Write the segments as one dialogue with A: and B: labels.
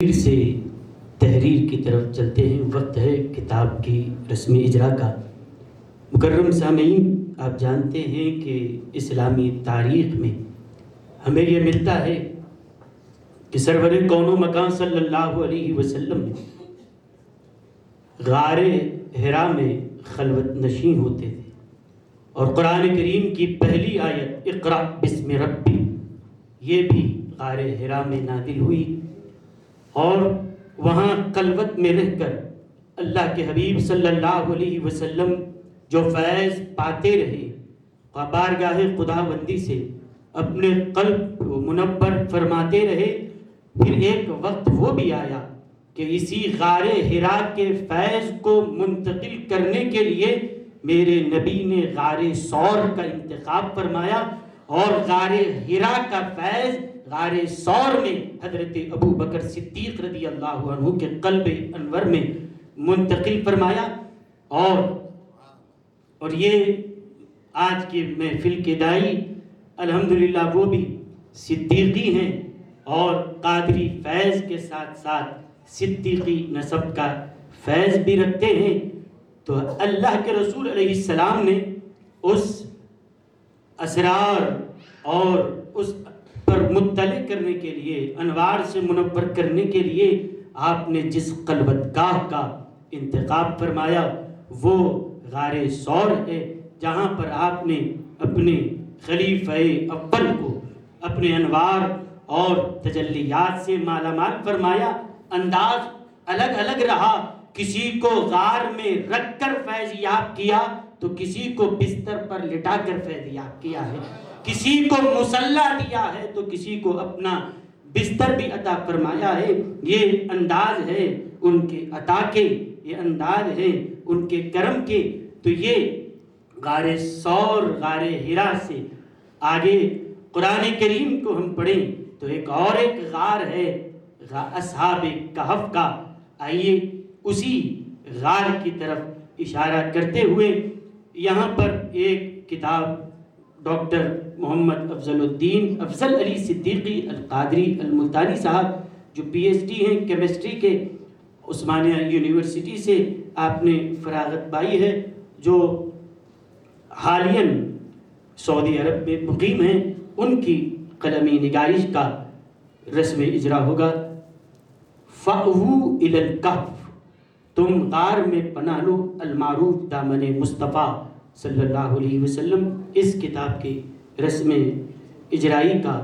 A: پھر سے تحریر کی طرف چلتے ہیں. وقت ہے کتاب کی رسمی اجرا کا. مکرم سامعین، آپ جانتے ہیں کہ اسلامی تاریخ میں ہمیں یہ ملتا ہے کہ سرور کون و مکان صلی اللہ علیہ وسلم غار حرا میں خلوت نشین ہوتے تھے، اور قرآن کریم کی پہلی آیت اقرأ بسم ربی یہ بھی غار حرا میں نازل ہوئی، اور وہاں خلوت میں رہ کر اللہ کے حبیب صلی اللہ علیہ وسلم جو فیض پاتے رہے، بارگاہ خداوندی سے اپنے قلب کو منور فرماتے رہے. پھر ایک وقت وہ بھی آیا کہ اسی غار حرا کے فیض کو منتقل کرنے کے لیے میرے نبی نے غار ثور کا انتخاب فرمایا، اور غار حرا کا فیض غار ثور میں حضرت ابو بکر صدیق رضی اللہ عنہ کے قلب انور میں منتقل فرمایا. اور یہ آج کی محفل کے دائی الحمدللہ وہ بھی صدیقی ہیں، اور قادری فیض کے ساتھ ساتھ صدیقی نسب کا فیض بھی رکھتے ہیں. تو اللہ کے رسول علیہ السلام نے اس اسرار اور اس پر مطلع کرنے کے لیے، انوار سے منور کرنے کے لیے آپ نے جس خلوت گاہ کا انتخاب فرمایا وہ غار ثور ہے، جہاں پر آپ نے اپنے خلیفہ اول کو اپنے انوار اور تجلیات سے مالا مال فرمایا. انداز الگ الگ رہا، کسی کو غار میں رکھ کر فیض یاب کیا تو کسی کو بستر پر لٹا کر فیض یاب کیا ہے، کسی کو مصلح دیا ہے تو کسی کو اپنا بستر بھی عطا فرمایا ہے. یہ انداز ہے ان کے عطا کے، یہ انداز ہے ان کے کرم کے. تو یہ غار ثور، غار حرا سے آگے قرآن کریم کو ہم پڑھیں تو ایک غار ہے اصحاب کہف کا. آئیے اسی غار کی طرف اشارہ کرتے ہوئے یہاں پر ایک کتاب ڈاکٹر محمد افضل الدین افضل علی صدیقی القادری الملتانی صاحب جو پی ایچ ڈی ہیں کیمسٹری کے، عثمانیہ یونیورسٹی سے آپ نے فراغت پائی ہے، جو حالیاً سعودی عرب میں مقیم ہیں. ان کی قلمی نگارش کا رسم اجرا ہوگا. فَأْوُوا إِلَى الْكَهْفِ تم غار میں پناہ لو المعروف دامن مصطفیٰ صلی اللہ علیہ وسلم. اس کتاب کی رسم اجرائی کا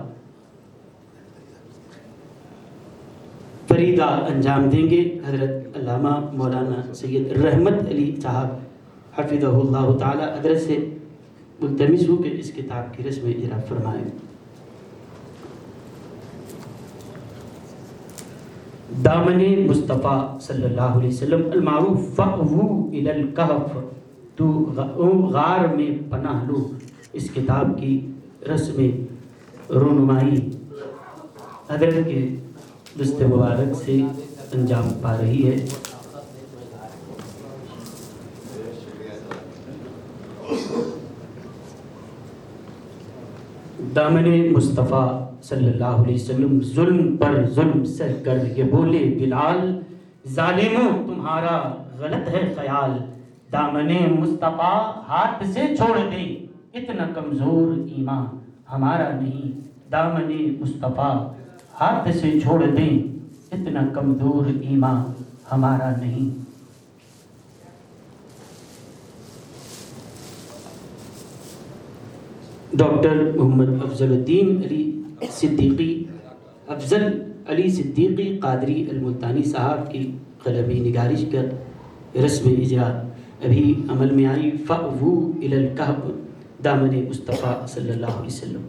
A: فریدہ انجام دیں گے حضرت علامہ مولانا سید رحمت علی صاحب حفظہ اللہ تعالی. حضرت سے ملتمس ہوں کہ اس کتاب کی رسم اجرا فرمائیں. دامن مصطفیٰ صلی اللہ علیہ وسلم المعروف فَأْوُوا إِلَى الْكَهْفِ تو غار میں پناہ لو. اس کتاب کی رسم رونمائی حضرت کے دست مبارک سے انجام پا رہی ہے. دامن مصطفیٰ صلی اللہ علیہ وسلم ظلم پر ظلم سہ کر یہ بولے بلال، ظالموں تمہارا غلط ہے خیال. دامن مصطفیٰ ہاتھ سے چھوڑ دیں اتنا کمزور ایمان ہمارا نہیں. دامن مصطفیٰ ہاتھ سے چھوڑ دیں اتنا کمزور ایمان ہمارا نہیں. ڈاکٹر محمد افضل الدین علی صدیقی افضل علی صدیقی قادری الملتانی صاحب کی قلمی نگارش کر رسم اجرا ابھی عمل میں آئی. فَأْوُوا إِلَى الْكَهْفِ دامن مصطفیٰ صلی اللہ علیہ وسلم.